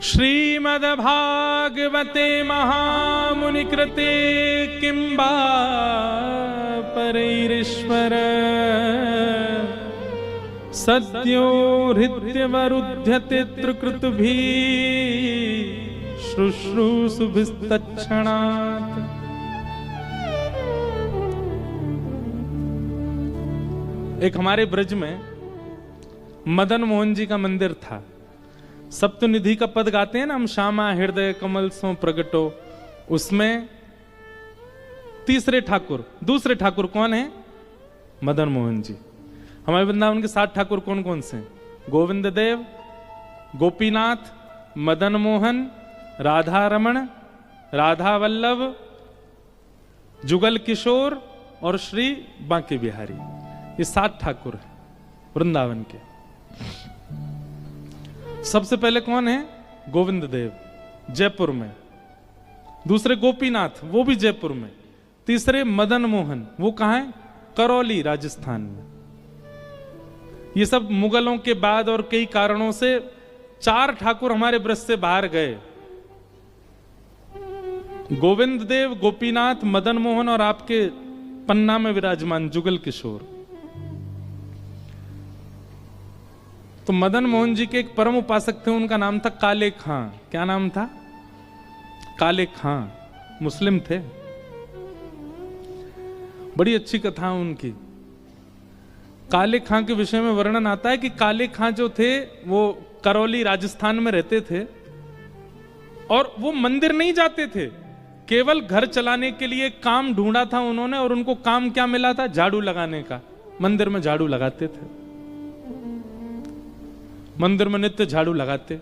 श्रीमद्भागवते महामुनिकृते किंबा परैरीश्वर सद्यो हृद्यवरुध्यते त्रिकृतुभिः शुश्रूषुभिस्तत्क्षणात्। एक हमारे ब्रज में मदन मोहन जी का मंदिर था। सप्तनिधि का पद गाते हैं ना हम, श्यामा हृदय कमल सो प्रगटो। उसमें तीसरे ठाकुर, दूसरे ठाकुर कौन है? मदन मोहन जी। हमारे वृंदावन के 7 ठाकुर कौन कौन से? गोविंद देव, गोपीनाथ, मदन मोहन, राधा रमण, राधा वल्लभ, जुगल किशोर और श्री बांके बिहारी। ये 7 ठाकुर हैं वृंदावन के। सबसे पहले कौन है? गोविंद देव, जयपुर में। दूसरे गोपीनाथ, वो भी जयपुर में। तीसरे मदन मोहन, वो कहां है? करौली, राजस्थान में। ये सब मुगलों के बाद और कई कारणों से 4 ठाकुर हमारे ब्रज से बाहर गए। गोविंद देव, गोपीनाथ, मदन मोहन और आपके पन्ना में विराजमान जुगल किशोर। तो मदन मोहन जी के एक परम उपासक थे, उनका नाम था काले खां। क्या नाम था? काले खां। मुस्लिम थे। बड़ी अच्छी कथा उनकी। काले खां के विषय में वर्णन आता है कि काले खां जो थे वो करौली, राजस्थान में रहते थे और वो मंदिर नहीं जाते थे। केवल घर चलाने के लिए काम ढूंढा था उन्होंने, और उनको काम क्या मिला था? झाड़ू लगाने का। मंदिर में झाड़ू लगाते थे, मंदिर में नित्य झाड़ू लगाते।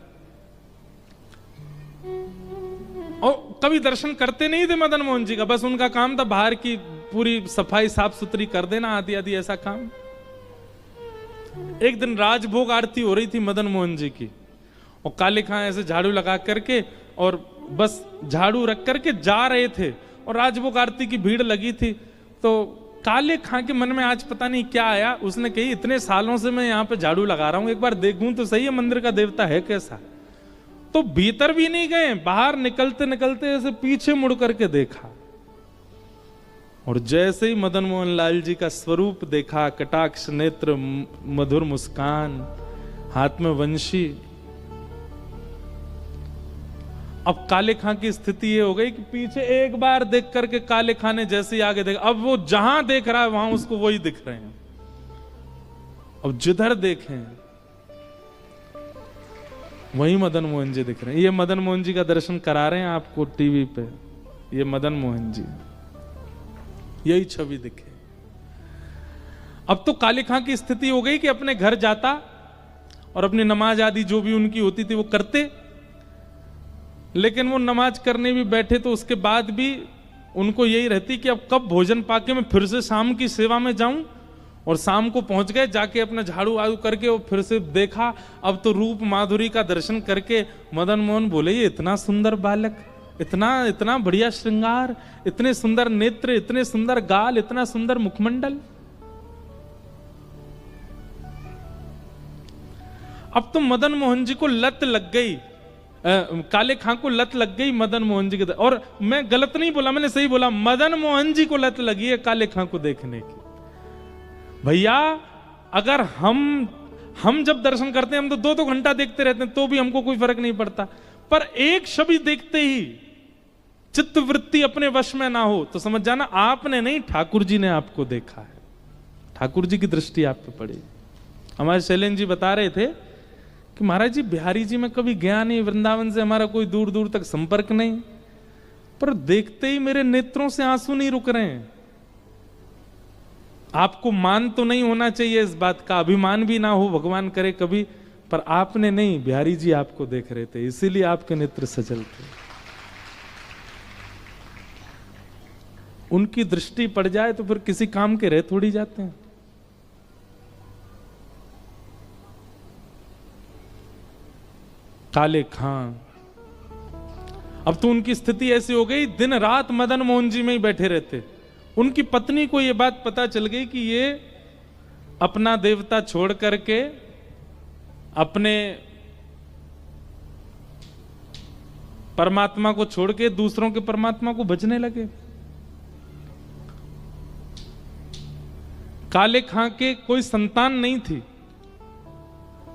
और कभी दर्शन करते नहीं थे मदन मोहन जी का, बस उनका काम था बाहर की पूरी सफाई साफ सुथरी कर देना, आदि आदि ऐसा काम। एक दिन राजभोग आरती हो रही थी मदन मोहन जी की, और काले खां ऐसे झाड़ू लगा करके और बस झाड़ू रख करके जा रहे थे, और राजभोग आरती की भीड़ लगी थी। तो काले खां के मन में आज पता नहीं क्या आया, उसने कही इतने सालों से मैं यहाँ पे झाड़ू लगा रहा हूं, एक बार देखूं तो सही है मंदिर का देवता है कैसा। तो भीतर भी नहीं गए, बाहर निकलते निकलते ऐसे पीछे मुड़ करके देखा, और जैसे ही मदन मोहन लाल जी का स्वरूप देखा, कटाक्ष नेत्र, मधुर मुस्कान, हाथ में वंशी। अब काले खां की स्थिति ये हो गई कि पीछे एक बार देख करके काले खां ने जैसे ही आगे देखा, अब वो जहां देख रहा है वहां उसको वही दिख रहे हैं। अब जिधर देखें वही मदन मोहन जी दिख रहे हैं। ये मदन मोहन जी का दर्शन करा रहे हैं आपको टीवी पे, ये मदन मोहन जी, यही छवि दिखे। अब तो काले खां की स्थिति हो गई कि अपने घर जाता और अपनी नमाज आदि जो भी उनकी होती थी वो करते, लेकिन वो नमाज करने भी बैठे तो उसके बाद भी उनको यही रहती कि अब कब भोजन पाके मैं फिर से शाम की सेवा में जाऊं। और शाम को पहुंच गए, जाके अपना झाड़ू आड़ू करके वो फिर से देखा। अब तो रूप माधुरी का दर्शन करके मदन मोहन बोले, ये इतना सुंदर बालक, इतना इतना बढ़िया श्रृंगार, इतने सुंदर नेत्र, इतने सुंदर गाल, इतना सुंदर मुखमंडल। अब तो मदन मोहन जी को लत लग गई, काले खां को लत लग गई मदन मोहन जी के। और मैं गलत नहीं बोला, मैंने सही बोला, मदन मोहन जी को लत लगी है काले खां को देखने की। भैया अगर हम जब दर्शन करते हैं, हम तो 2-2 घंटा देखते रहते हैं, तो भी हमको कोई फर्क नहीं पड़ता। पर एक छवि देखते ही चित्त वृत्ति अपने वश में ना हो तो समझ जाना आपने नहीं, ठाकुर जी ने आपको देखा है, ठाकुर जी की दृष्टि आप पे पड़ी। हमारे शैलेंद्र जी बता रहे थे कि महाराज जी बिहारी जी में कभी गया नहीं, वृंदावन से हमारा कोई दूर दूर तक संपर्क नहीं, पर देखते ही मेरे नेत्रों से आंसू नहीं रुक रहे हैं। आपको मान तो नहीं होना चाहिए इस बात का, अभिमान भी ना हो, भगवान करे कभी, पर आपने नहीं, बिहारी जी आपको देख रहे थे, इसीलिए आपके नेत्र सजल थे। उनकी दृष्टि पड़ जाए तो फिर किसी काम के रह थोड़ी जाते हैं। काले खां, अब तो उनकी स्थिति ऐसी हो गई, दिन रात मदन मोहन जी में ही बैठे रहते। उनकी पत्नी को यह बात पता चल गई कि ये अपना देवता छोड़ करके अपने परमात्मा को छोड़ के दूसरों के परमात्मा को भजने लगे। काले खां के कोई संतान नहीं थी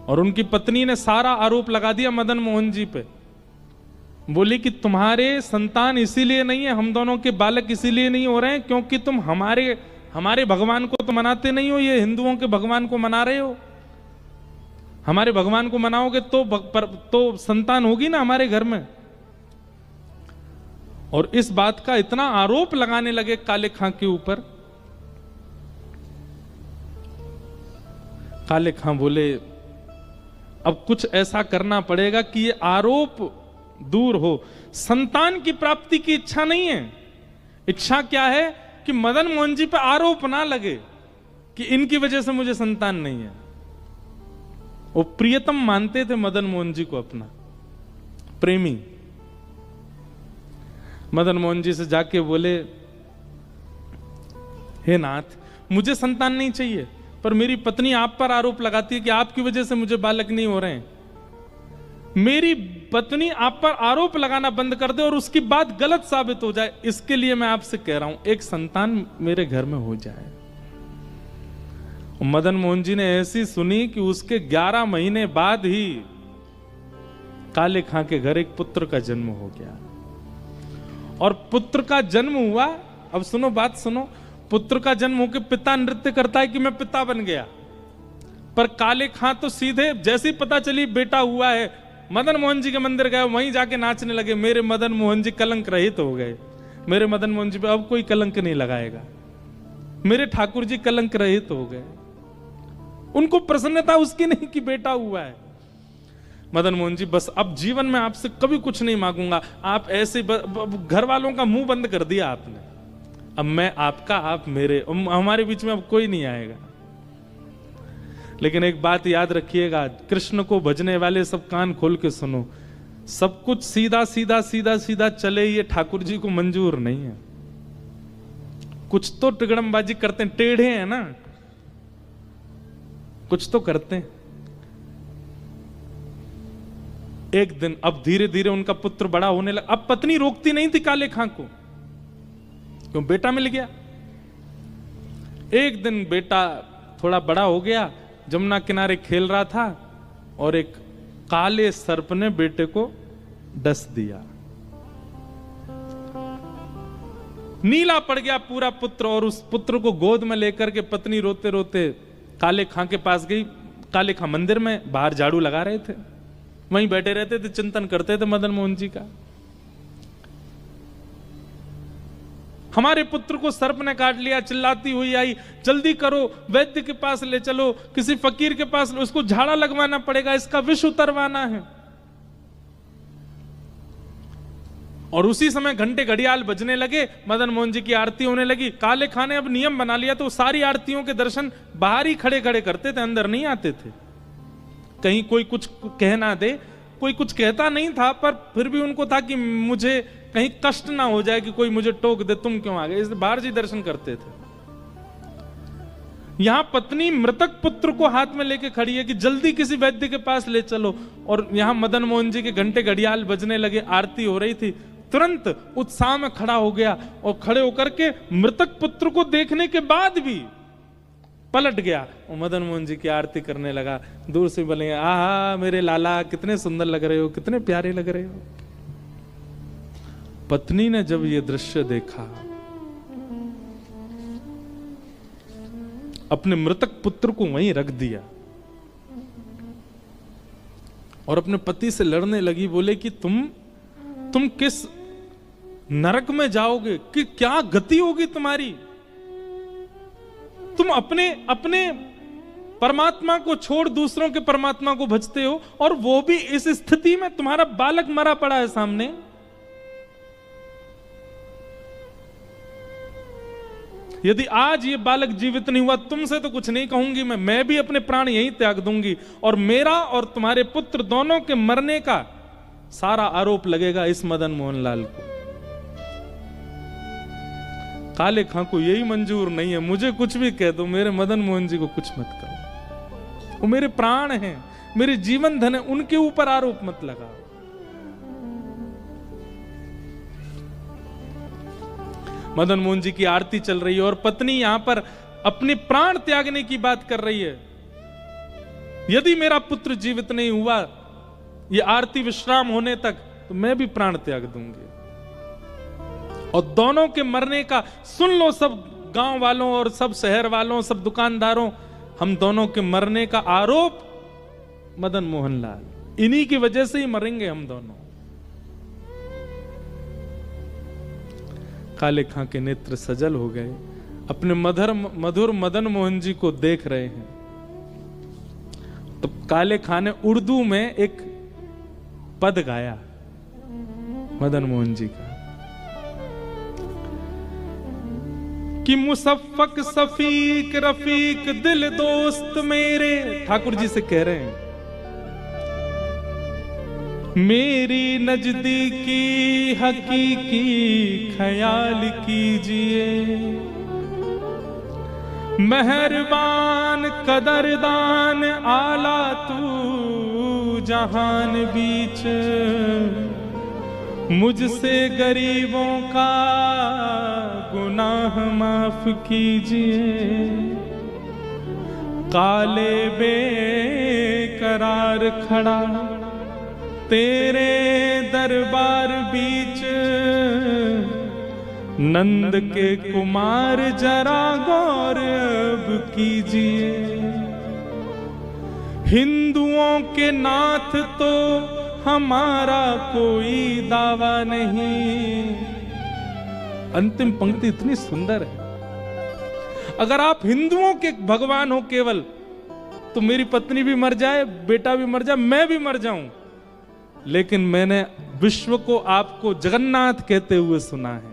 और उनकी पत्नी ने सारा आरोप लगा दिया मदन मोहन जी पे। बोली कि तुम्हारे संतान इसीलिए नहीं है, हम दोनों के बालक इसीलिए नहीं हो रहे हैं क्योंकि तुम हमारे भगवान को तो मनाते नहीं हो, ये हिंदुओं के भगवान को मना रहे हो। हमारे भगवान को मनाओगे तो संतान होगी ना हमारे घर में। और इस बात का इतना आरोप लगाने लगे काले खां के ऊपर। काले खां बोले अब कुछ ऐसा करना पड़ेगा कि ये आरोप दूर हो। संतान की प्राप्ति की इच्छा नहीं है, इच्छा क्या है कि मदन मोहन जी पर आरोप ना लगे कि इनकी वजह से मुझे संतान नहीं है। वो प्रियतम मानते थे मदन मोहन जी को, अपना प्रेमी। मदन मोहन जी से जाके बोले, हे नाथ, मुझे संतान नहीं चाहिए, पर मेरी पत्नी आप पर आरोप लगाती है कि आपकी वजह से मुझे बालक नहीं हो रहे हैं। मेरी पत्नी आप पर आरोप लगाना बंद कर दे और उसकी बात गलत साबित हो जाए, इसके लिए मैं आपसे कह रहा हूं एक संतान मेरे घर में हो जाए। मदन मोहन जी ने ऐसी सुनी कि उसके 11 महीने बाद ही काले खां के घर एक पुत्र का जन्म हो गया। और पुत्र का जन्म हुआ, अब सुनो बात सुनो, पुत्र का जन्म होकर पिता नृत्य करता है कि मैं पिता बन गया, पर काले खां तो सीधे जैसे ही पता चली बेटा हुआ है, मदन मोहन जी के मंदिर गए, वहीं जाके नाचने लगे। मेरे मदन मोहन जी कलंक रहित हो गए, मेरे मदन मोहन जी पे अब कोई कलंक नहीं लगाएगा, मेरे ठाकुर जी कलंक रहित हो गए। उनको प्रसन्नता उसकी नहीं कि बेटा हुआ है। मदन मोहन जी बस अब जीवन में आपसे कभी कुछ नहीं मांगूंगा, आप ऐसे घर वालों का मुंह बंद कर दिया आपने, अब मैं आपका, आप मेरे, हमारे बीच में अब कोई नहीं आएगा। लेकिन एक बात याद रखिएगा, कृष्ण को भजने वाले सब कान खोल के सुनो, सब कुछ सीधा सीधा सीधा सीधा चले ये ठाकुर जी को मंजूर नहीं है। कुछ तो टिगड़मबाजी करते हैं, टेढ़े हैं ना, कुछ तो करते हैं। एक दिन अब धीरे धीरे उनका पुत्र बड़ा होने लगा। अब पत्नी रोकती नहीं थी काले खां को, क्यों, बेटा मिल गया। एक दिन बेटा थोड़ा बड़ा हो गया, जमुना किनारे खेल रहा था और एक काले सर्प ने बेटे को डस दिया। नीला पड़ गया पूरा पुत्र, और उस पुत्र को गोद में लेकर के पत्नी रोते रोते काले खां के पास गई। काले खां मंदिर में बाहर झाड़ू लगा रहे थे, वहीं बैठे रहते थे, चिंतन करते थे मदन मोहन जी का। हमारे पुत्र को सर्प ने काट लिया, चिल्लाती हुई आई, जल्दी करो, वैद्य के पास ले चलो, किसी फकीर के पास, उसको झाड़ा लगवाना पड़ेगा, इसका विष उतरवाना है। और उसी समय घंटे घड़ियाल बजने लगे, मदन मोहन जी की आरती होने लगी। काले खां ने अब नियम बना लिया, तो सारी आरतियों के दर्शन बाहर ही खड़े खड़े करते थे, अंदर नहीं आते थे। कहीं कोई कुछ कह ना दे, कोई कुछ कहता नहीं था, पर फिर भी उनको था कि मुझे कहीं कष्ट ना हो जाए कि कोई मुझे टोक दे, तुम क्यों आ गए, इसलिए बाहर जी दर्शन करते थे। यहां पत्नी मृतक पुत्र को हाथ में लेके खड़ी है कि जल्दी किसी वैद्य के पास ले चलो, और यहां मदन मोहन जी के घंटे घड़ियाल बजने लगे, आरती हो रही थी। तुरंत उत्साह में खड़ा हो गया और खड़े होकर के मृतक पुत्र को देखने के बाद भी पलट गया और मदन मोहन जी की आरती करने लगा। दूर से बोले, आहा मेरे लाला, कितने सुंदर लग रहे हो, कितने प्यारे लग रहे हो। पत्नी ने जब ये दृश्य देखा, अपने मृतक पुत्र को वहीं रख दिया और अपने पति से लड़ने लगी। बोले कि तुम किस नरक में जाओगे, कि क्या गति होगी तुम्हारी। तुम अपने परमात्मा को छोड़ दूसरों के परमात्मा को भजते हो, और वो भी इस स्थिति में, तुम्हारा बालक मरा पड़ा है सामने। यदि आज ये बालक जीवित नहीं हुआ, तुमसे तो कुछ नहीं कहूंगी मैं भी अपने प्राण यहीं त्याग दूंगी, और मेरा और तुम्हारे पुत्र दोनों के मरने का सारा आरोप लगेगा इस मदन मोहन लाल को। काले खां को यही मंजूर नहीं है, मुझे कुछ भी कह दो, मेरे मदन मोहन जी को कुछ मत करो, वो मेरे प्राण हैं, मेरे जीवन धन है, उनके ऊपर आरोप मत लगाओ। मदन मोहन जी की आरती चल रही है और पत्नी यहां पर अपने प्राण त्यागने की बात कर रही है। यदि मेरा पुत्र जीवित नहीं हुआ ये आरती विश्राम होने तक, तो मैं भी प्राण त्याग दूंगी। और दोनों के मरने का सुन लो सब गांव वालों और सब शहर वालों, सब दुकानदारों, हम दोनों के मरने का आरोप मदन मोहन लाल, इन्हीं की वजह से ही मरेंगे हम दोनों। काले खां के नेत्र सजल हो गए, अपने मधुर मदन मोहन जी को देख रहे हैं। तो काले खां ने उर्दू में एक पद गाया मदन मोहन जी का कि मुसफ़्फ़क़ सफीक रफीक दिल दोस्त मेरे, ठाकुर जी से कह रहे हैं, मेरी नजदीकी हकीकी ख्याल कीजिए, मेहरबान कदरदान आला तू जहान बीच, मुझसे गरीबों का गुनाह माफ कीजिए, काले बेकरार खड़ा तेरे दरबार बीच, नंद के कुमार जरा गौर अब कीजिए, हिंदुओं के नाथ तो हमारा कोई दावा नहीं। अंतिम पंक्ति इतनी सुंदर है, अगर आप हिंदुओं के भगवान हो केवल, तो मेरी पत्नी भी मर जाए, बेटा भी मर जाए, मैं भी मर जाऊं, लेकिन मैंने विश्व को आपको जगन्नाथ कहते हुए सुना है।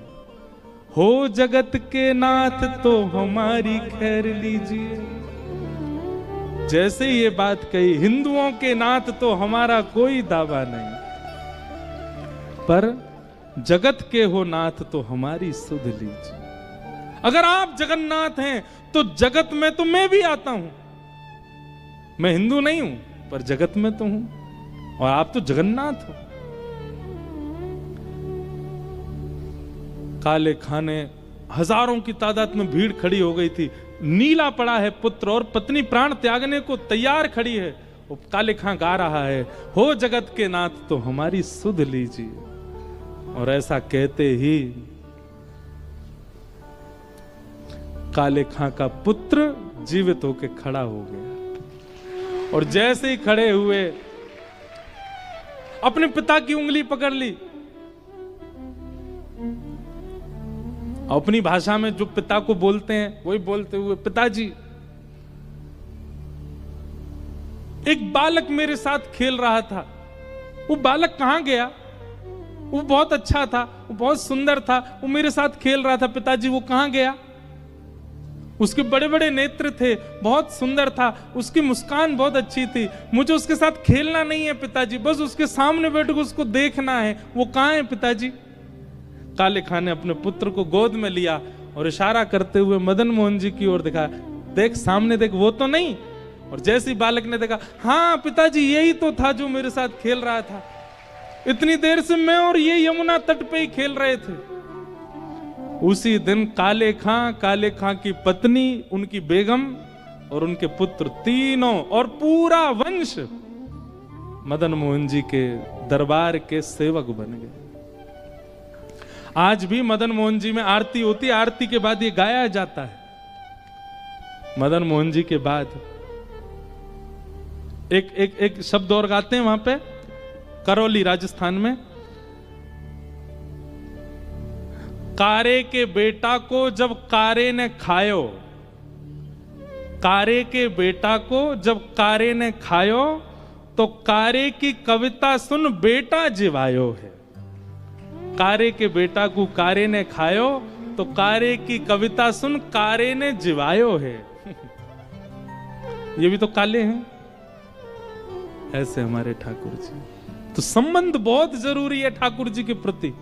हो जगत के नाथ तो हमारी खैर लीजिए। जैसे ये बात कही, हिंदुओं के नाथ तो हमारा कोई दावा नहीं, पर जगत के हो नाथ तो हमारी सुध लीजिए। अगर आप जगन्नाथ हैं तो जगत में तो मैं भी आता हूं। मैं हिंदू नहीं हूं पर जगत में तो हूं, और आप तो जगन्नाथ हो। काले खां ने, हजारों की तादाद में भीड़ खड़ी हो गई थी, नीला पड़ा है पुत्र और पत्नी प्राण त्यागने को तैयार खड़ी है। वो काले खां गा रहा है, हो जगत के नाथ तो हमारी सुध लीजिए। और ऐसा कहते ही काले खां का पुत्र जीवित होकर खड़ा हो गया, और जैसे ही खड़े हुए अपने पिता की उंगली पकड़ ली। अपनी भाषा में जो पिता को बोलते हैं वही बोलते हुए, पिताजी, एक बालक मेरे साथ खेल रहा था, वो बालक कहां गया? वो बहुत अच्छा था, वो बहुत सुंदर था, वो मेरे साथ खेल रहा था, पिताजी वो कहां गया? उसके बड़े बड़े नेत्र थे, बहुत सुंदर था, उसकी मुस्कान बहुत अच्छी थी, मुझे उसके साथ खेलना नहीं है पिताजी, बस उसके सामने बैठ कर उसको देखना है, वो कहां है पिताजी? काले खां ने अपने पुत्र को गोद में लिया और इशारा करते हुए मदन मोहन जी की ओर दिखाया, देख सामने देख, वो तो नहीं। और जैसे ही बालक ने देखा, हाँ पिताजी यही तो था जो मेरे साथ खेल रहा था, इतनी देर से मैं और ये यमुना तट पे ही खेल रहे थे। उसी दिन काले खां की पत्नी, उनकी बेगम और उनके पुत्र तीनों और पूरा वंश मदन मोहन जी के दरबार के सेवक बन गए। आज भी मदन मोहन जी में आरती होती है, आरती के बाद ये गाया जाता है। मदन मोहन जी के बाद एक शब्द और गाते हैं वहां पे, करौली राजस्थान में, कारे के बेटा को जब कारे ने खायो, कारे के बेटा को जब कारे ने खायो, तो कारे की कविता सुन बेटा जिवायो है। कारे के बेटा को कारे ने खायो, तो कारे की कविता सुन कारे ने जिवायो है। ये भी तो काले हैं, ऐसे हमारे ठाकुर जी। तो संबंध बहुत जरूरी है ठाकुर जी के प्रति,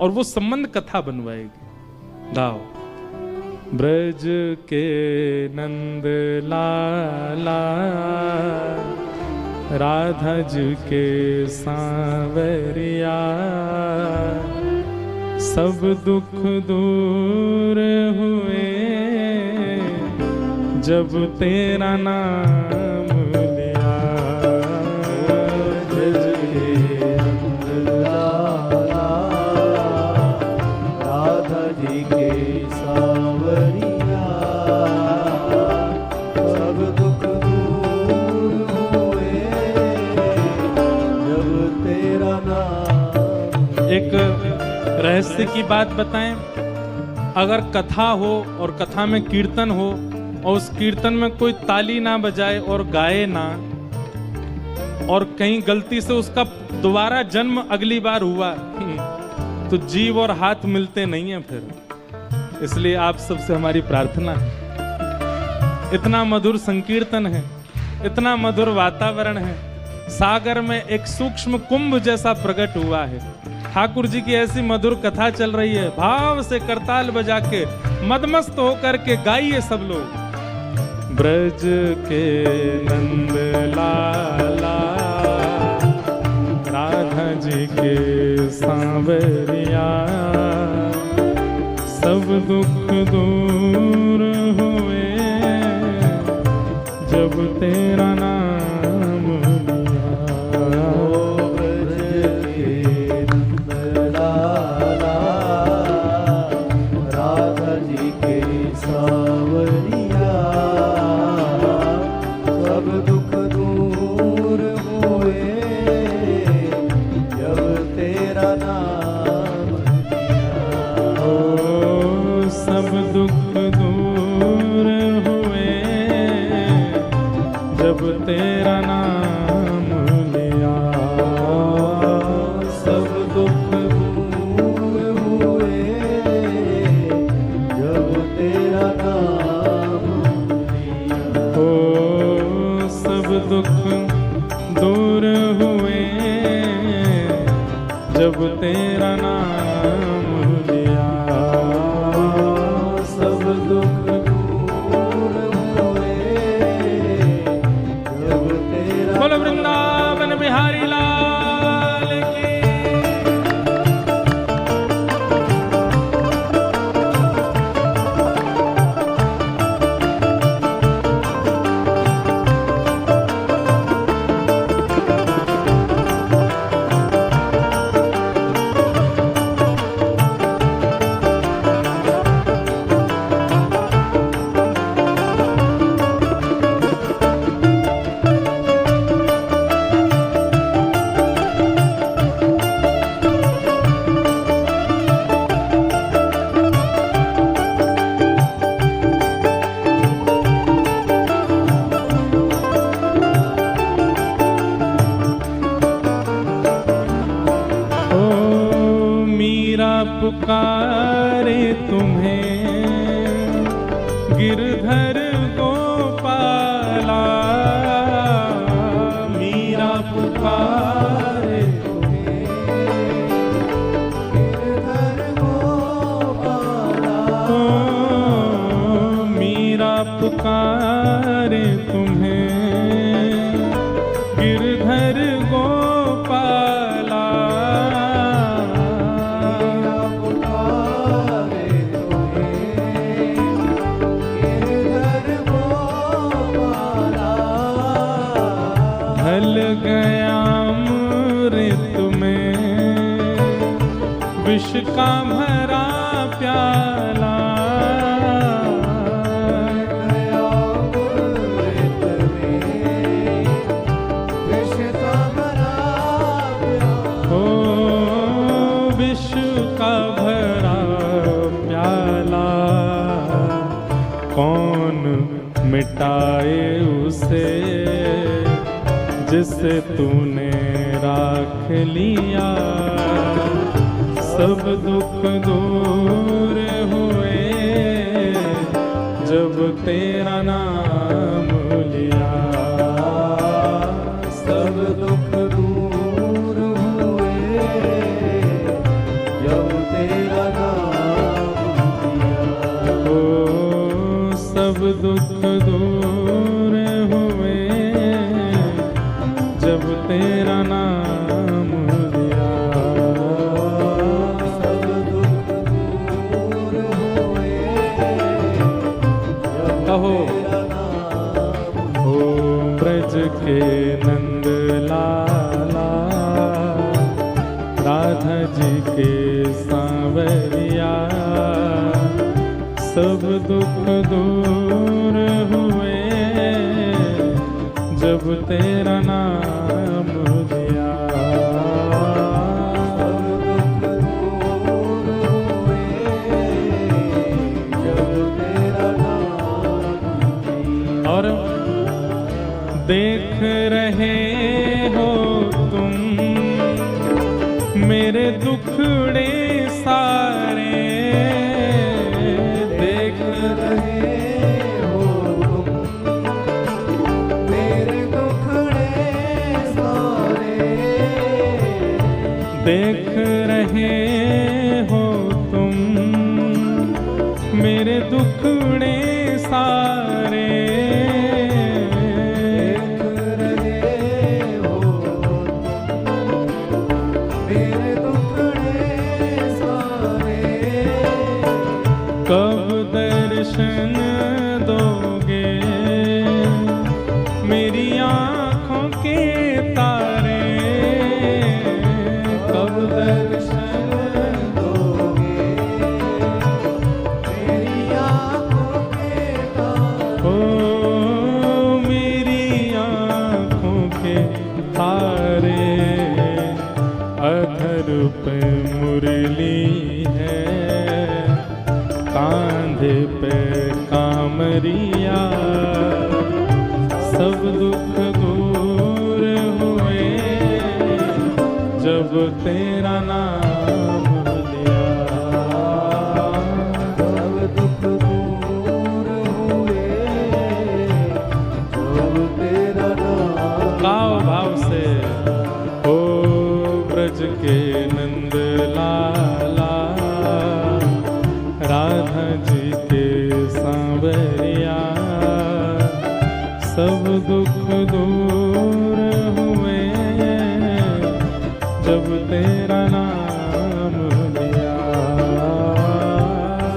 और वो संबंध कथा बनवाएगी। गाओ, ब्रज के नंद लाला, राधा जी के सांवरिया, सब दुख दूर हुए जब तेरा नाम लिया। ब्रज के नंद लाला राधा जी के सावरिया, सब दुख दूर हुए जब तेरा नाम। एक रहस्य की बात बताएं, अगर कथा हो और कथा में कीर्तन हो और उस कीर्तन में कोई ताली ना बजाए और गाए ना, और कहीं गलती से उसका दोबारा जन्म अगली बार हुआ तो जीव और हाथ मिलते नहीं है फिर। इसलिए आप सबसे हमारी प्रार्थना है, इतना मधुर संकीर्तन है, इतना मधुर वातावरण है, सागर में एक सूक्ष्म कुंभ जैसा प्रकट हुआ है। ठाकुर जी की ऐसी मधुर कथा चल रही है, भाव से करताल बजा के मदमस्त होकर के गाइए सब लोग। ब्रज के नंद लाला राधा जी के सांवरिया, सब दुख दूर हुए जब तेरा नाम लिया। ब्रज के नंद लाला राधा जी के सावरिया, सब दुख दूर हुए जब तेरा नाम लिया। ओ सब दुख दूर हुए जब तेरा नाम लिया। सब दुख दूर हुए जब तेरा नाम लिया। ओ सब दुख दूर हुए जब तेरा नाम लिया। सब दुख दूर हुए जब तेरा। बोलो वृंदावन बिहारी लाल की। पुकारे तुम्हें गिरधर गोपाला। मीरा पुकारे तुम्हें गिरधर गोपाला। ओ मीरा पुकारे तुम्हें गिरधर गोपाला। ढल गया अमृत में विष का भरा प्याला। गया अमृत में विष का भरा प्याला। ओ विष का भरा प्याला कौन मिटाए उसे जिसे तूने राख लिया। सब दुख दूर हुए जब तेरा नाम लिया। सब दुख दूर हुए जब तेरा नाम लिया। ओ सब दुख दूर हुए जब तेरा नाम लिया। सब दुख के सांवरिया सब दुख दूर हुए जब तेरा नाम लिया। और देख रहे हो तुम मेरे दुखड़े सारे, देख रहे हो तुम मेरे दुखड़े सारे, देख रहे हो तुम मेरे दुखड़े सारे, कब दर्शन दोगे मेरी आँखों के तारे, कब दर्शन दोगे मेरी आँखों के तारे, ओ मेरी आँखों के तारे। अधर पे मुरली है कांधे पे कामरिया सब दुख दूर हुए जब तेरा नाम लिया। सब दुख दूर हुए जब तेरा नाम। गाओ भाव से ओ ब्रज के नंद लाला राधा जी के सांवरिया सब दुख दूर हुए जब तेरा नाम लिया।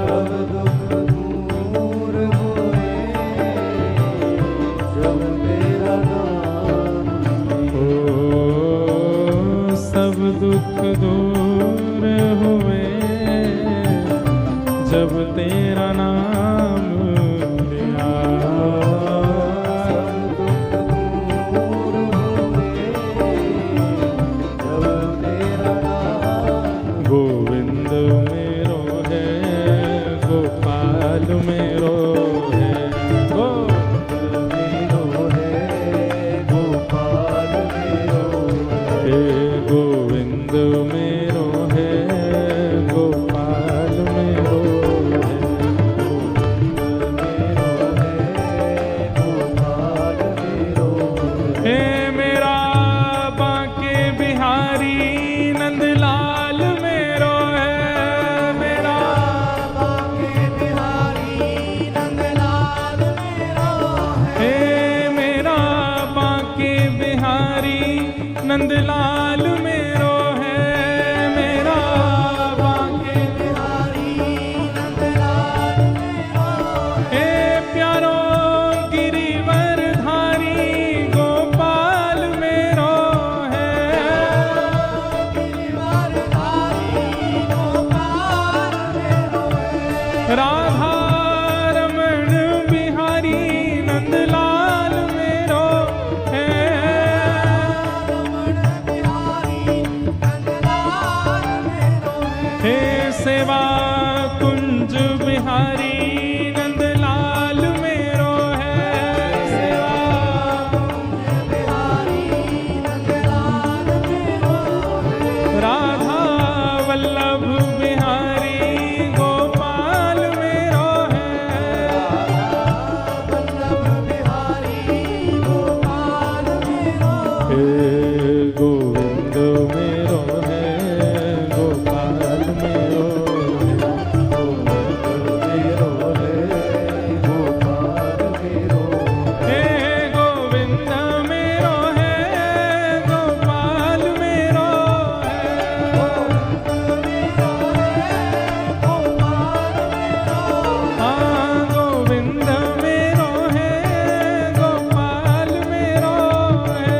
सब दुख दूर हुए जब तेरा नाम। ओ सब दुख दूर हुए जब तेरा नाम लिया। सब दुख दूर हुए जब तेरा नाम। गोविंद मेरो है गोपाल मेरो है, गोविंद मेरो है गोपाल मेरो है, गोविंद मेरो है गोपाल मेरो है, गोविंद मेरो है गोपाल मेरो है। हे मेरा बांके बिहारी नंदलाल मेरो है, मेरा बांके बिहारी नंदलाल मेरो है, हे मेरा बांके बिहारी नंदलाल मेरो है, मेरा बांके बिहारी नंदलाल मेरो है, हे प्यारो गिरिवरधारी गोपाल मेरो है, गिरिवरधारी गोपाल मेरो है, राधा रमण बिहारी नंदलाल मेरो है, रमण बिहारी नंदलाल मेरो है, हे सेवा कुंज बिहारी नंदलाल मेरो है, सेवा बिहारी नंदलाल मेरो है, राधा वल्लभ बिहारी गोपाल मेरो है, वल्लभ बिहारी गोपाल मेरो हे गोविंद मेरो है गोपाल मेरो है, गोविंद मेरो है गोपाल मेरो हे गोविंद मेरो है गोपाल मेरो है, हाँ गोविंद मेरो है गोपाल मेरो है,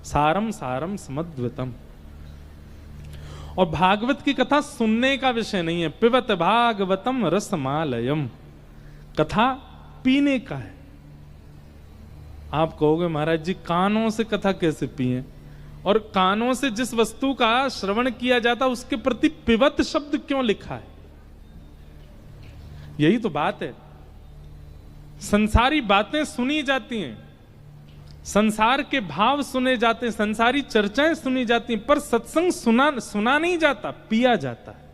सारम सारम समद्वितम। और भागवत की कथा सुनने का विषय नहीं है। पिबत भागवतम रसमालयम, कथा पीने का है। आप कहोगे महाराज जी कानों से कथा कैसे पिए? और कानों से जिस वस्तु का श्रवण किया जाता उसके प्रति पिबत शब्द क्यों लिखा है? यही तो बात है। संसारी बातें सुनी जाती हैं, संसार के भाव सुने जाते हैं, संसारी चर्चाएं सुनी जाती हैं, पर सत्संग सुना नहीं जाता, पिया जाता है।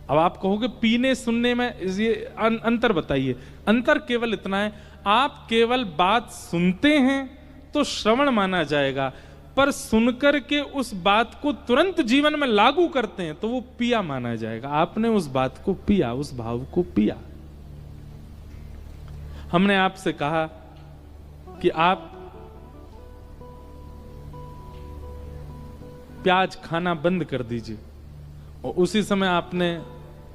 अब आप कहोगे पीने सुनने में ये अंतर बताइए। अंतर केवल इतना है, आप केवल बात सुनते हैं तो श्रवण माना जाएगा, पर सुनकर के उस बात को तुरंत जीवन में लागू करते हैं तो वो पिया माना जाएगा। आपने उस बात को पिया, उस भाव को पिया। हमने आपसे कहा कि आप प्याज खाना बंद कर दीजिए, और उसी समय आपने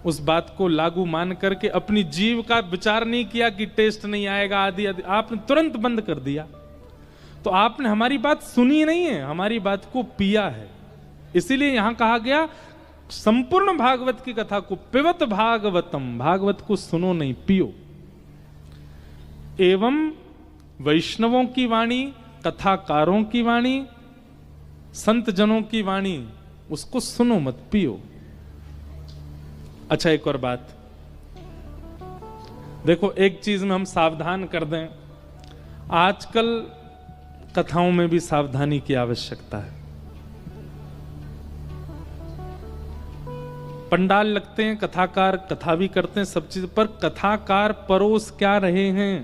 उस बात को लागू मान करके अपनी जीव का विचार नहीं किया कि टेस्ट नहीं आएगा आदि आदि, आपने तुरंत बंद कर दिया। तो आपने हमारी बात सुनी नहीं है, हमारी बात को पिया है। इसीलिए यहां कहा गया संपूर्ण भागवत की कथा को पिबत भागवतम, भागवत को सुनो नहीं, पियो। एवं वैष्णवों की वाणी, कथाकारों की वाणी, संत जनों की वाणी, उसको सुनो मत, पियो। अच्छा एक और बात देखो, एक चीज में हम सावधान कर दें, आजकल कथाओं में भी सावधानी की आवश्यकता है। पंडाल लगते हैं, कथाकार कथा भी करते हैं, सब चीज, पर कथाकार परोस क्या रहे हैं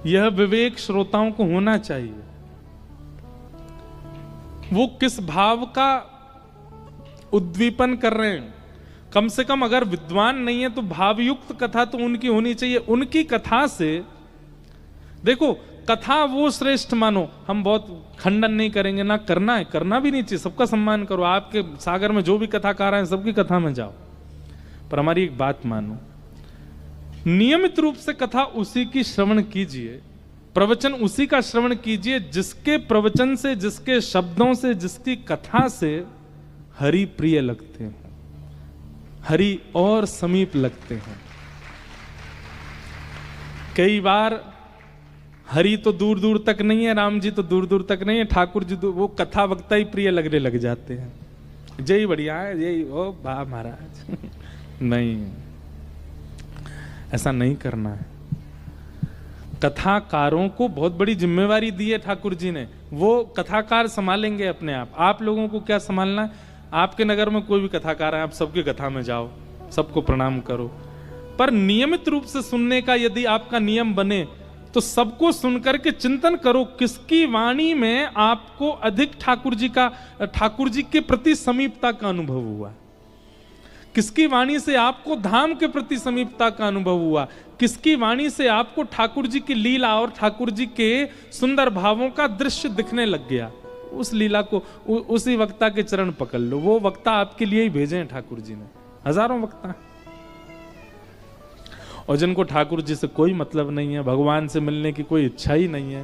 यह विवेक श्रोताओं को होना चाहिए। वो किस भाव का उद्दीपन कर रहे हैं, कम से कम अगर विद्वान नहीं है तो भावयुक्त कथा तो उनकी होनी चाहिए। उनकी कथा से देखो, कथा वो श्रेष्ठ मानो, हम बहुत खंडन नहीं करेंगे, ना करना है, करना भी नहीं चाहिए, सबका सम्मान करो। आपके सागर में जो भी कथाकार हैं सबकी कथा में जाओ, पर हमारी एक बात मानो, नियमित रूप से कथा उसी की श्रवण कीजिए, प्रवचन उसी का श्रवण कीजिए जिसके प्रवचन से, जिसके शब्दों से, जिसकी कथा से हरि प्रिय लगते हैं, हरि और समीप लगते हैं। कई बार हरि तो दूर दूर तक नहीं है, राम जी तो दूर दूर तक नहीं है, ठाकुर जी तो वो कथा वक्ता ही प्रिय लगने लग जाते हैं। जय बढ़िया है, यही ओ बा महाराज नहीं, ऐसा नहीं करना है। कथाकारों को बहुत बड़ी जिम्मेवारी दी है ठाकुर जी ने, वो कथाकार संभालेंगे अपने आप। आप लोगों को क्या संभालना है? आपके नगर में कोई भी कथाकार है, आप सबकी कथा में जाओ, सबको प्रणाम करो, पर नियमित रूप से सुनने का यदि आपका नियम बने तो सबको सुनकर के चिंतन करो किसकी वाणी में आपको अधिक ठाकुर जी के प्रति समीपता का अनुभव हुआ, किसकी वाणी से आपको धाम के प्रति समीपता का अनुभव हुआ, किसकी वाणी से आपको ठाकुर जी की लीला और ठाकुर जी के सुंदर भावों का दृश्य दिखने लग गया। उस लीला को, उसी वक्ता के चरण पकड़ लो। वो वक्ता आपके लिए ही भेजे हैं ठाकुर जी ने, हजारों वक्ता। और जिनको ठाकुर जी से कोई मतलब नहीं है, भगवान से मिलने की कोई इच्छा ही नहीं है,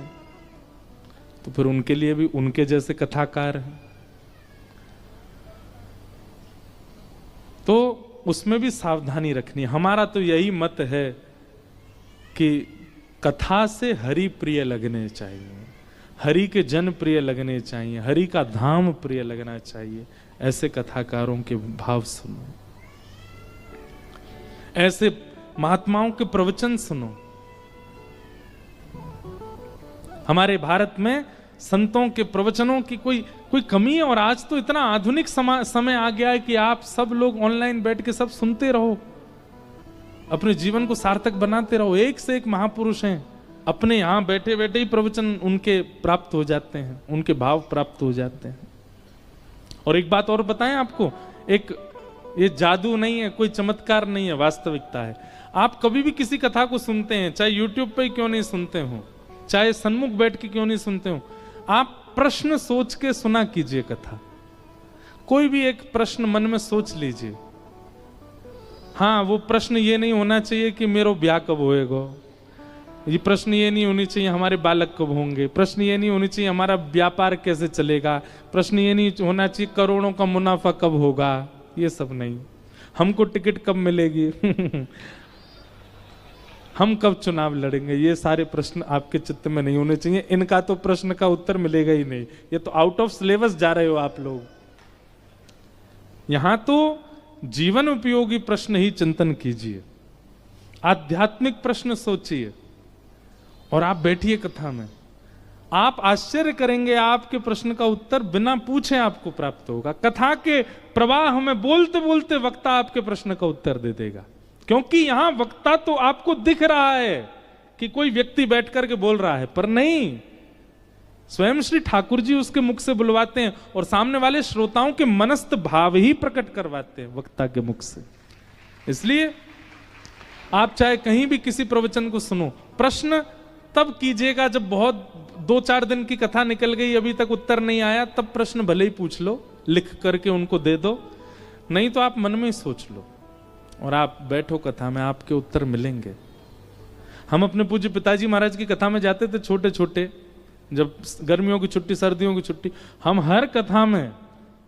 तो फिर उनके लिए भी उनके जैसे कथाकार हैं। तो उसमें भी सावधानी रखनी। हमारा तो यही मत है कि कथा से हरि प्रिय लगने चाहिए, हरि के जन प्रिय लगने चाहिए, हरि का धाम प्रिय लगना चाहिए। ऐसे कथाकारों के भाव सुनो, ऐसे महात्माओं के प्रवचन सुनो। हमारे भारत में संतों के प्रवचनों की कोई कमी है? और आज तो इतना आधुनिक समय आ गया है कि आप सब लोग ऑनलाइन बैठ के सब सुनते रहो, अपने जीवन को सार्थक बनाते रहो। एक से एक महापुरुष हैं, अपने यहां बैठे बैठे ही प्रवचन उनके प्राप्त हो जाते हैं, उनके भाव प्राप्त हो जाते हैं। और एक बात और बताएं आपको, एक ये जादू नहीं है, कोई चमत्कार नहीं है, वास्तविकता है। आप कभी भी किसी कथा को सुनते हैं, चाहे यूट्यूब पे क्यों नहीं सुनते हो, चाहे सन्मुख बैठ के क्यों नहीं सुनते हो, आप प्रश्न सोच के सुना कीजिए कथा। कोई भी एक प्रश्न मन में सोच लीजिए। हाँ, वो प्रश्न ये नहीं होना चाहिए कि मेरो ब्याह कब होएगा, ये प्रश्न ये नहीं होनी चाहिए हमारे बालक कब होंगे, प्रश्न ये नहीं होनी चाहिए हमारा व्यापार कैसे चलेगा, प्रश्न ये नहीं होना चाहिए करोड़ों का मुनाफा कब होगा, ये सब नहीं। हमको टिकट कब मिलेगी हम कब चुनाव लड़ेंगे, ये सारे प्रश्न आपके चित्त में नहीं होने चाहिए। इनका तो प्रश्न का उत्तर मिलेगा ही नहीं, ये तो आउट ऑफ सिलेबस जा रहे हो आप लोग। यहां तो जीवन उपयोगी प्रश्न ही चिंतन कीजिए, आध्यात्मिक प्रश्न सोचिए और आप बैठिए कथा में। आप आश्चर्य करेंगे, आपके प्रश्न का उत्तर बिना पूछे आपको प्राप्त होगा। कथा के प्रवाह में बोलते बोलते वक्ता आपके प्रश्न का उत्तर दे देगा, क्योंकि यहां वक्ता तो आपको दिख रहा है कि कोई व्यक्ति बैठ करके बोल रहा है, पर नहीं, स्वयं श्री ठाकुर जी उसके मुख से बुलवाते हैं और सामने वाले श्रोताओं के मनस्थ भाव ही प्रकट करवाते हैं वक्ता के मुख से। इसलिए आप चाहे कहीं भी किसी प्रवचन को सुनो, प्रश्न तब कीजिएगा जब बहुत 2-4 दिन की कथा निकल गई, अभी तक उत्तर नहीं आया, तब प्रश्न भले ही पूछ लो, लिख करके उनको दे दो, नहीं तो आप मन में ही सोच लो और आप बैठो कथा में, आपके उत्तर मिलेंगे। हम अपने पूज्य पिताजी महाराज की कथा में जाते थे छोटे छोटे, जब गर्मियों की छुट्टी, सर्दियों की छुट्टी, हम हर कथा में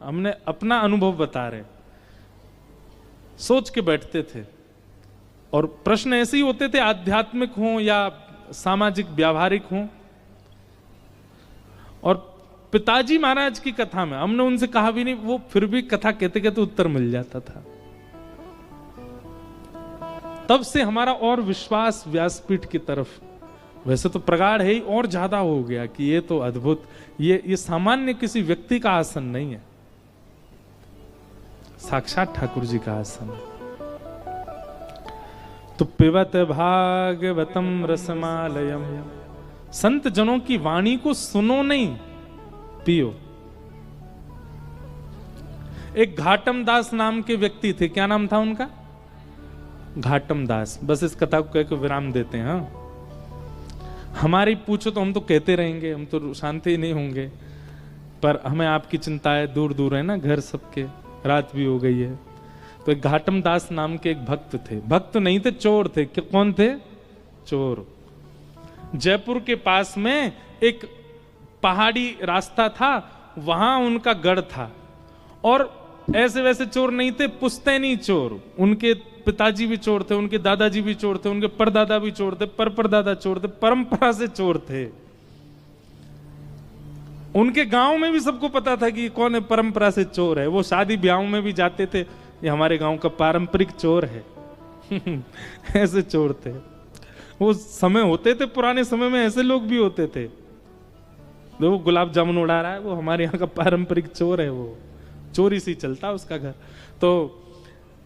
हमने अपना अनुभव बता रहे, सोच के बैठते थे। और प्रश्न ऐसे ही होते थे, आध्यात्मिक हो या सामाजिक व्यावहारिक हो। और पिताजी महाराज की कथा में हमने उनसे कहा भी नहीं, वो फिर भी कथा कहते कहते उत्तर मिल जाता था। तब से हमारा और विश्वास व्यासपीठ की तरफ वैसे तो प्रगाढ़ है ही, और ज्यादा हो गया कि ये तो अद्भुत, ये सामान्य किसी व्यक्ति का आसन नहीं है, साक्षात ठाकुर जी का आसन है। तो पिबत भागवतम रसमालयम, संत जनों की वाणी को सुनो नहीं, पियो। एक घाटम दास नाम के व्यक्ति थे, क्या नाम था उनका? घाटम दास। बस इस कथा को कहकर विराम देते हैं। हाँ, हमारी पूछो तो हम तो कहते रहेंगे, हम तो शांति ही नहीं होंगे, पर हमें आपकी चिंता है, दूर दूर है ना घर सबके, रात भी हो गई है। तो एक घाटम दास नाम के एक भक्त थे, भक्त नहीं थे, चोर थे। कौन थे? चोर। जयपुर के पास में एक पहाड़ी रास्ता था, वहां उनका गढ़ था। और ऐसे वैसे चोर नहीं थे, पुश्तैनी चोर। उनके पिताजी भी चोर थे, उनके दादाजी भी चोर थे, उनके परदादा भी चोर थे, परदादा चोर थे, परंपरा से चोर थे। उनके गांव में भी सबको पता था कि कौन है परंपरा से चोर है। वो शादी ब्याहों में भी जाते थे, ये हमारे गांव का पारंपरिक चोर है ऐसे चोर थे। वो समय होते थे, पुराने समय में ऐसे लोग भी होते थे। वो गुलाब जामुन उड़ा रहा है, वो हमारे यहाँ का पारंपरिक चोर है, वो चोरी से चलता उसका घर। तो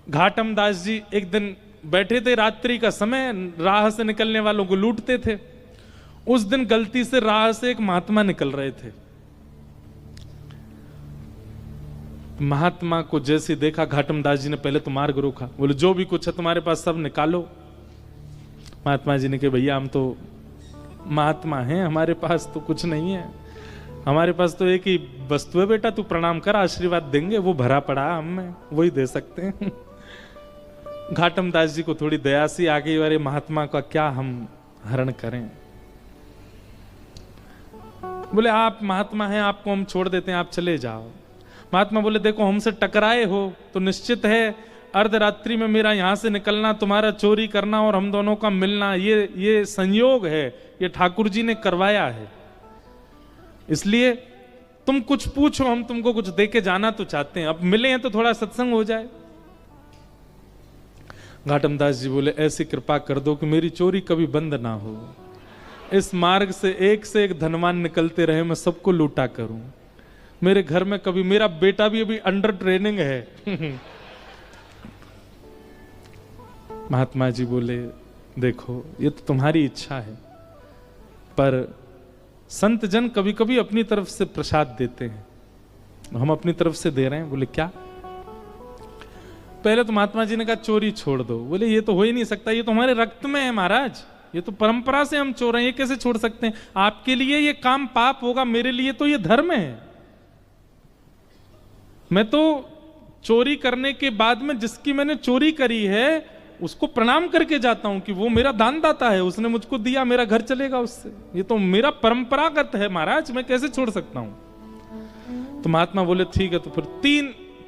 घाटम दास जी एक दिन बैठे थे, रात्रि का समय, राह से निकलने वालों को लूटते थे। उस दिन गलती से राह से एक महात्मा निकल रहे थे। महात्मा को जैसे देखा, घाटम दास जी ने पहले तो मार्ग रोका, बोले जो भी कुछ है तुम्हारे पास सब निकालो। महात्मा जी ने कहा भैया हम तो महात्मा हैं, हमारे पास तो कुछ नहीं है, हमारे पास तो एक ही वस्तु है बेटा, तू प्रणाम कर, आशीर्वाद देंगे, वो भरा पड़ा हम में, वही दे सकते हैं घाटम दास जी को थोड़ी दया सी आ गई, अरे महात्मा का क्या हम हरण करें। बोले आप महात्मा हैं, आपको हम छोड़ देते हैं, आप चले जाओ। महात्मा बोले देखो हमसे टकराए हो तो निश्चित है अर्धरात्रि में मेरा यहां से निकलना, तुम्हारा चोरी करना और हम दोनों का मिलना, ये संयोग है, ये ठाकुर जी ने करवाया है। इसलिए तुम कुछ पूछो, हम तुमको कुछ दे के जाना तो चाहते हैं, अब मिले हैं तो थोड़ा सत्संग हो जाए। घाटम दास जी बोले ऐसी कृपा कर दो कि मेरी चोरी कभी बंद ना हो, इस मार्ग से एक धनवान निकलते रहे, मैं सबको लूटा करूं, मेरे घर में कभी, मेरा बेटा भी अभी अंडर ट्रेनिंग है महात्मा जी बोले देखो ये तो तुम्हारी इच्छा है, पर संत जन कभी कभी अपनी तरफ से प्रसाद देते हैं, हम अपनी तरफ से दे रहे हैं। बोले क्या? पहले तो महात्मा जी ने कहा चोरी छोड़ दो। बोले ये तो हो ही नहीं सकता, ये तो हमारे रक्त में है महाराज, ये तो परंपरा से हम चोर हैं, ये कैसे छोड़ सकते हैं? आपके लिए ये काम पाप होगा, मेरे लिए तो ये धर्म है। मैं तो चोरी करने के बाद में जिसकी मैंने चोरी करी है उसको प्रणाम करके जाता हूं कि वो मेरा दानदाता है, उसने मुझको दिया, मेरा घर चलेगा उससे, ये तो मेरा परंपरागत है महाराज, मैं कैसे छोड़ सकता हूं। तो महात्मा बोले ठीक है, तो फिर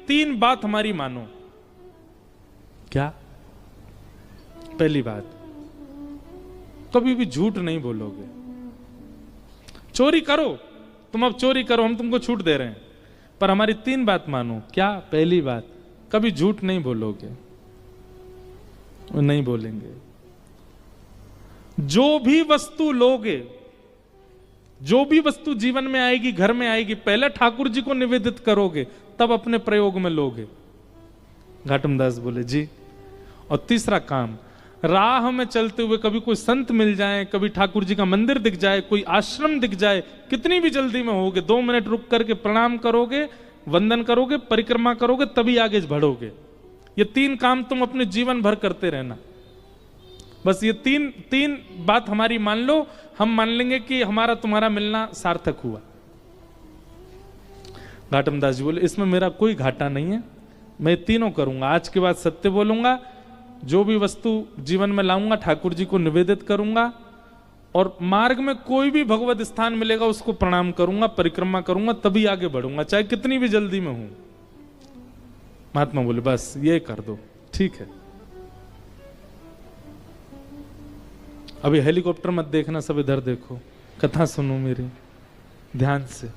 तीन बात हमारी मानो। क्या? पहली बात, कभी भी झूठ नहीं बोलोगे। चोरी करो, तुम अब चोरी करो, हम तुमको छूट दे रहे हैं, पर हमारी 3 बात मानो। क्या? पहली बात, कभी झूठ नहीं बोलोगे। वो नहीं बोलेंगे। जो भी वस्तु लोगे, जो भी वस्तु जीवन में आएगी, घर में आएगी, पहले ठाकुर जी को निवेदित करोगे, तब अपने प्रयोग में लोगे। घाटम दास बोले जी। और तीसरा काम, राह में चलते हुए कभी कोई संत मिल जाए, कभी ठाकुर जी का मंदिर दिख जाए, कोई आश्रम दिख जाए, कितनी भी जल्दी में होगे, 2 मिनट रुक करके प्रणाम करोगे, वंदन करोगे, परिक्रमा करोगे, तभी आगे बढ़ोगे। ये 3 काम तुम अपने जीवन भर करते रहना। बस ये तीन बात हमारी मान लो, हम मान लेंगे कि हमारा तुम्हारा मिलना सार्थक हुआ। घाटम दास जी बोले इसमें मेरा कोई घाटा नहीं है, मैं तीनों करूंगा। आज के बाद सत्य बोलूंगा, जो भी वस्तु जीवन में लाऊंगा ठाकुर जी को निवेदित करूंगा, और मार्ग में कोई भी भगवत स्थान मिलेगा उसको प्रणाम करूंगा, परिक्रमा करूंगा, तभी आगे बढ़ूंगा, चाहे कितनी भी जल्दी में हूं। महात्मा बोले बस ये कर दो, ठीक है। अभी हेलीकॉप्टर मत देखना, सब इधर देखो, कथा सुनो मेरी ध्यान से।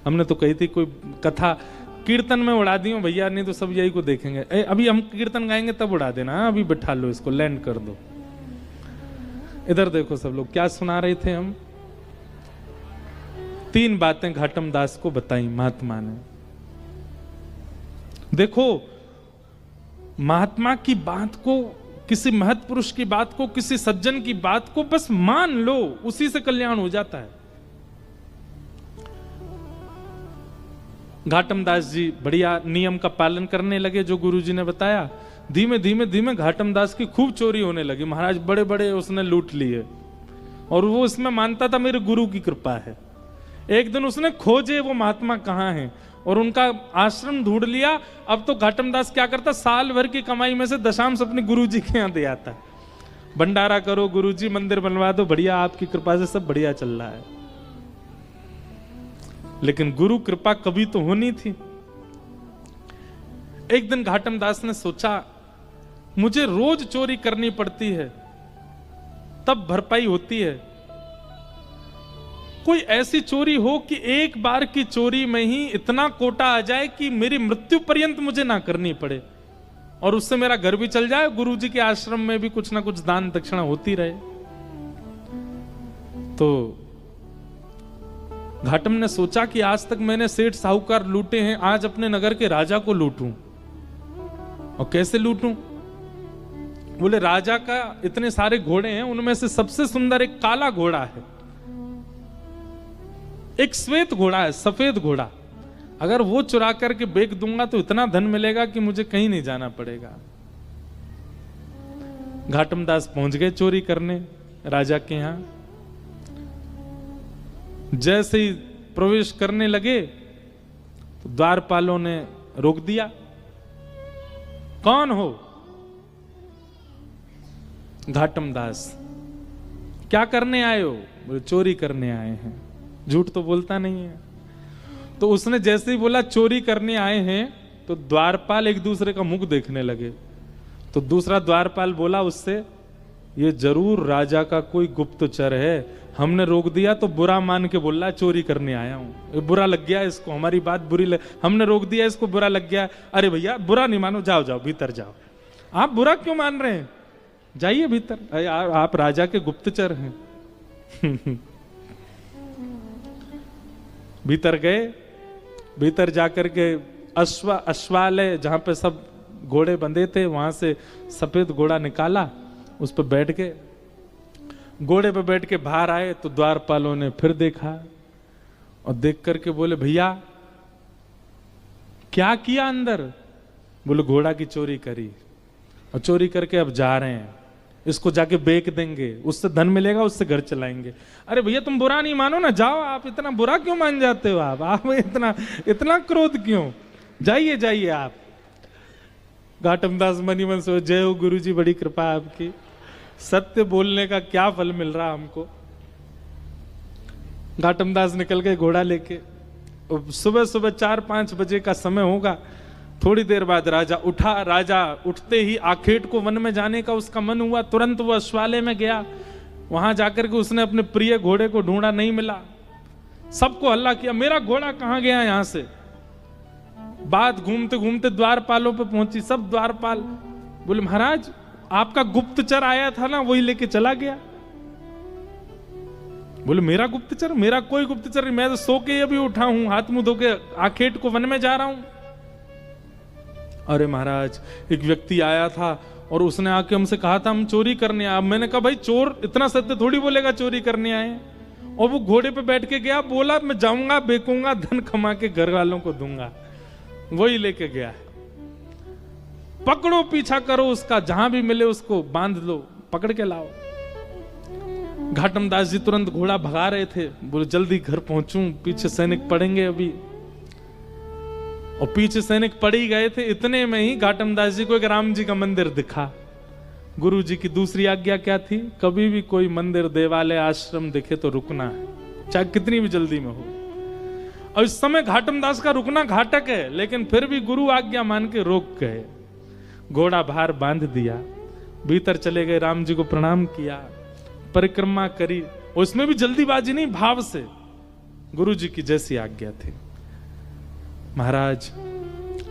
हमने तो कही थी कोई कथा कीर्तन में उड़ा दी हो भैया, नहीं तो सब यही को देखेंगे। अभी हम कीर्तन गाएंगे तब उड़ा देना, अभी बिठा लो इसको, लैंड कर दो। इधर देखो सब लोग, क्या सुना रहे थे हम? 3 बातें घाटम दास को बताई महात्मा ने। देखो, महात्मा की बात को, किसी महत् पुरुष की बात को, किसी सज्जन की बात को बस मान लो, उसी से कल्याण हो जाता है। घाटम दास जी बढ़िया नियम का पालन करने लगे जो गुरुजी ने बताया। धीमे धीमे धीमे घाटम दास की खूब चोरी होने लगी। महाराज बड़े बड़े उसने लूट लिए, और वो इसमें मानता था मेरे गुरु की कृपा है। एक दिन उसने खोजे वो महात्मा कहाँ हैं, और उनका आश्रम ढूंढ लिया। अब तो घाटम दास क्या करता, साल भर की कमाई में से दशांश अपने गुरुजी के यहाँ दे आता। भंडारा करो गुरुजी, मंदिर बनवा दो, बढ़िया आपकी कृपा से सब बढ़िया चल रहा है। लेकिन गुरु कृपा कभी तो होनी थी। एक दिन घाटम दास ने सोचा मुझे रोज चोरी करनी पड़ती है, तब भरपाई होती है। कोई ऐसी चोरी हो कि एक बार की चोरी में ही इतना कोटा आ जाए कि मेरी मृत्यु पर्यंत मुझे ना करनी पड़े, और उससे मेरा घर भी चल जाए, गुरुजी के आश्रम में भी कुछ ना कुछ दान दक्षिणा होती रहे। तो घाटम ने सोचा कि आज तक मैंने सेठ साहूकार लूटे हैं, आज अपने नगर के राजा को लूटूं। और कैसे लूटूं? बोले राजा का इतने सारे घोड़े हैं, उनमें से सबसे सुंदर एक काला घोड़ा है, एक श्वेत घोड़ा है, सफेद घोड़ा। अगर वो चुरा करके बेच दूंगा तो इतना धन मिलेगा कि मुझे कहीं नहीं जाना पड़ेगा। घाटम दास पहुंच गए चोरी करने राजा के यहां। जैसे ही प्रवेश करने लगे तो द्वारपालों ने रोक दिया। कौन हो? घाटम दास। क्या करने आए हो? बोले चोरी करने आए हैं। झूठ तो बोलता नहीं है। तो उसने जैसे ही बोला चोरी करने आए हैं, तो द्वारपाल एक दूसरे का मुख देखने लगे। तो दूसरा द्वारपाल बोला उससे, ये जरूर राजा का कोई गुप्तचर है, हमने रोक दिया तो बुरा मान के बोल रहा है चोरी करने आया हूं। बुरा लग गया इसको, हमारी बात बुरी हमने रोक दिया, इसको बुरा लग गया। अरे भैया बुरा नहीं मानो, जाओ जाओ भीतर जाओ। आप बुरा क्यों मान रहे हैं? जाइए भीतर, आप राजा के गुप्तचर हैं। भीतर गए। भीतर जाकर के अश्वालय जहां पे सब घोड़े बंधे थे, वहां से सफेद घोड़ा निकाला, उस पर बैठ के, घोड़े पे बैठ के बाहर आए तो द्वारपालों ने फिर देखा, और देख करके बोले भैया क्या किया अंदर? बोले घोड़ा की चोरी करी, और चोरी करके अब जा रहे हैं, इसको जाके बेच देंगे, उससे धन मिलेगा, उससे घर चलाएंगे। अरे भैया तुम बुरा नहीं मानो ना, जाओ। आप इतना बुरा क्यों मान जाते हो? आप इतना क्रोध क्यों? जाइए जाइए आप। घाटम दास मनी मन सो, जय हो गुरु जी, बड़ी कृपा आपकी, सत्य बोलने का क्या फल मिल रहा हमको। घाटम दास निकल गए घोड़ा लेके। सुबह सुबह 4-5 बजे का समय होगा। थोड़ी देर बाद राजा उठा। राजा उठते ही आखेट को वन में जाने का उसका मन हुआ। तुरंत वो अश्वालय में गया। वहां जाकर के उसने अपने प्रिय घोड़े को ढूंढा, नहीं मिला। सबको हल्ला किया, मेरा घोड़ा कहां गया यहां से। बात घूमते घूमते द्वारपालों पे पहुंची। सब द्वारपाल बोले, महाराज आपका गुप्तचर आया था ना, वही लेके चला गया। बोले, मेरा गुप्तचर? मेरा कोई गुप्तचर नहीं, मैं तो सो के अभी उठा हूं, हाथ मुंह धो के आखेट को वन में जा रहा हूं। अरे महाराज, एक व्यक्ति आया था और उसने आके हमसे कहा था हम चोरी करने आए। मैंने कहा भाई चोर इतना सत्य थोड़ी बोलेगा चोरी करने आए। और वो घोड़े पे बैठ के गया, बोला मैं जाऊंगा, बेचूंगा, धन कमा के घर वालों को दूंगा। वही लेके गया है। पकड़ो, पीछा करो उसका, जहां भी मिले उसको बांध लो, पकड़ के लाओ। घाटम दास जी तुरंत घोड़ा भगा रहे थे। बोले जल्दी घर पहुंचूं, पीछे सैनिक पड़ेंगे अभी। और पीछे सैनिक पड़ ही गए थे। इतने में ही घाटम दास जी को एक राम जी का मंदिर दिखा। गुरु जी की दूसरी आज्ञा क्या थी? कभी भी कोई मंदिर, देवालय, आश्रम दिखे तो रुकना है, चाहे कितनी भी जल्दी में हो। और इस समय घाटम दास का रुकना घातक है, लेकिन फिर भी गुरु आज्ञा मान के रोक गए। घोड़ा बाहर बांध दिया, भीतर चले गए, राम जी को प्रणाम किया, परिक्रमा करी। उसमें भी जल्दीबाजी नहीं, भाव से गुरु जी की जैसी आज्ञा थी। महाराज,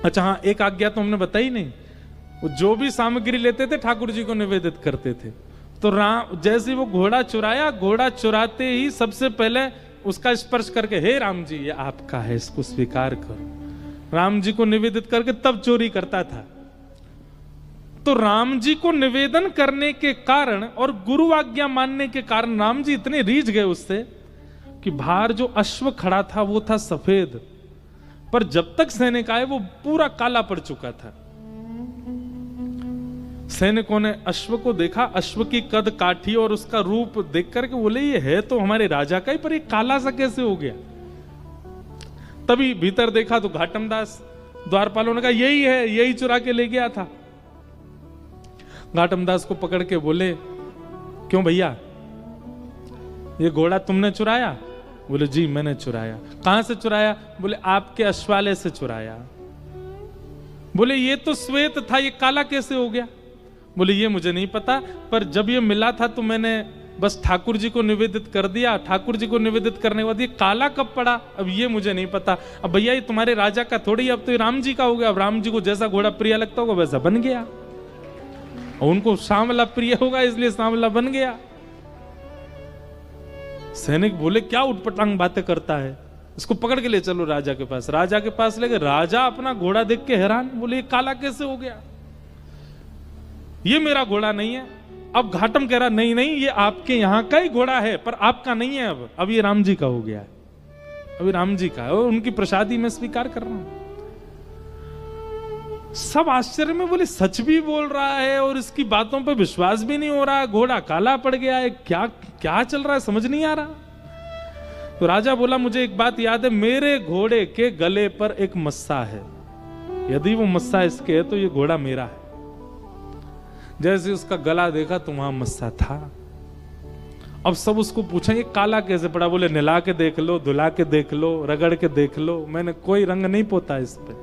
अच्छा हाँ, एक आज्ञा तो हमने बताई नहीं। वो जो भी सामग्री लेते थे ठाकुर जी को निवेदित करते थे। तो राम जैसे वो घोड़ा चुराया, घोड़ा चुराते ही सबसे पहले उसका स्पर्श करके, हे राम जी ये आपका है, इसको स्वीकार करो, राम जी को निवेदित करके तब चोरी करता था। तो राम जी को निवेदन करने के कारण और गुरु आज्ञा मानने के कारण राम जी इतने रीझ गए उससे कि बाहर जो अश्व खड़ा था वो था सफेद, पर जब तक सैनिक आए वो पूरा काला पड़ चुका था। सैनिकों ने अश्व को देखा, अश्व की कद काठी और उसका रूप देख करके बोले ये है तो हमारे राजा का ही, पर ये काला सा कैसे हो गया। तभी भीतर देखा तो घाटम दास। द्वारपालों ने कहा यही है, यही चुरा के ले गया था। घाटम दास को पकड़ के बोले, क्यों भैया ये घोड़ा तुमने चुराया? बोले जी मैंने चुराया। कहां से चुराया? बोले आपके अश्वालय से चुराया। बोले ये तो श्वेत था, ये काला कैसे हो गया? बोले ये मुझे नहीं पता, पर जब ये मिला था तो मैंने बस ठाकुर जी को निवेदित कर दिया। ठाकुर जी को निवेदित करने के बाद ये काला कब पड़ा, अब ये मुझे नहीं पता। अब भैया ये तुम्हारे राजा का थोड़ी, अब तो ये राम जी का हो गया। अब राम जी को जैसा घोड़ा प्रिय लगता होगा वैसा बन गया, और उनको सांवला प्रिय होगा इसलिए सांवला बन गया। सैनिक बोले क्या उटपटांग बातें करता है, इसको पकड़ के ले चलो राजा के पास। राजा के पास ले गए। राजा अपना घोड़ा देख के हैरान, बोले ये काला कैसे हो गया, ये मेरा घोड़ा नहीं है। अब घाटम कह रहा नहीं नहीं ये आपके यहां का ही घोड़ा है, पर आपका नहीं है। अब ये राम जी का हो गया है, अभी राम जी का है और उनकी प्रसादी में स्वीकार कर रहा हूं। सब आश्चर्य में बोले सच भी बोल रहा है और इसकी बातों पे विश्वास भी नहीं हो रहा, घोड़ा काला पड़ गया है, क्या क्या चल रहा है समझ नहीं आ रहा। तो राजा बोला मुझे एक बात याद है, मेरे घोड़े के गले पर एक मस्सा है, यदि वो मस्सा इसके है तो ये घोड़ा मेरा है। जैसे उसका गला देखा तो वहां मस्सा था। अब सब उसको पूछा ये काला कैसे पड़ा? बोले नहला के देख लो, धुला के देख लो, रगड़ के देख लो, मैंने कोई रंग नहीं पोता इस पे।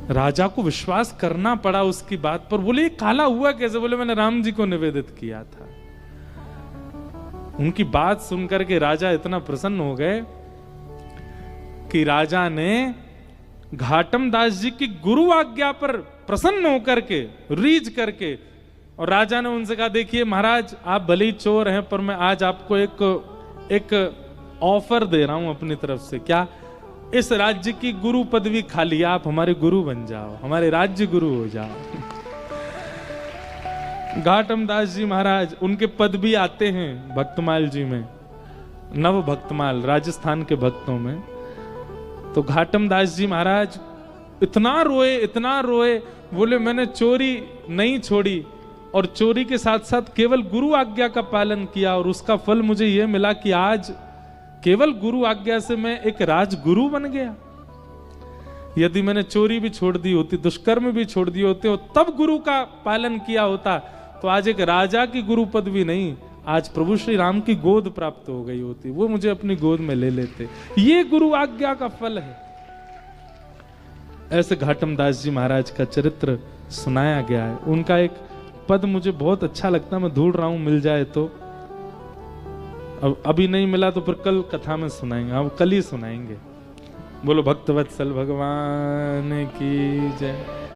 राजा को विश्वास करना पड़ा उसकी बात पर। बोले ये काला हुआ कैसे? बोले मैंने राम जी को निवेदित किया था। उनकी बात सुनकर के राजा इतना प्रसन्न हो गए कि राजा ने घाटम दास जी की गुरु आज्ञा पर प्रसन्न होकर के, रीझ करके, और राजा ने उनसे कहा देखिए महाराज आप भले ही चोर हैं, पर मैं आज आपको एक ऑफर दे रहा हूं अपनी तरफ से। क्या? इस राज्य की गुरु पदवी खाली, आप हमारे गुरु बन जाओ, हमारे राज्य गुरु हो जाओ। घाटम दास जी महाराज, उनके पद भी आते हैं भक्तमाल जी में, नव भक्तमाल राजस्थान के भक्तों में। तो घाटम दास जी महाराज इतना रोए, बोले मैंने चोरी नहीं छोड़ी और चोरी के साथ साथ केवल गुरु आज्ञा का पालन किया, और उसका फल मुझे यह मिला कि आज केवल गुरु आज्ञा से मैं एक राजगुरु बन गया। यदि मैंने चोरी भी छोड़ दी होती, दुष्कर्म भी छोड़ दिए होते, और तब गुरु का पालन किया होता, तो आज एक राजा की गुरु पदवी नहीं, आज प्रभु श्री राम की गोद प्राप्त हो गई होती, वो मुझे अपनी गोद में ले लेते। ये गुरु आज्ञा का फल है। ऐसे घाटम दास जी महाराज का चरित्र सुनाया गया है। उनका एक पद मुझे बहुत अच्छा लगता है, मैं ढूंढ रहा हूं, मिल जाए तो। अब अभी नहीं मिला तो फिर कल कथा में सुनाएंगे, अब कल ही सुनाएंगे। बोलो भक्तवत्सल भगवान की जय।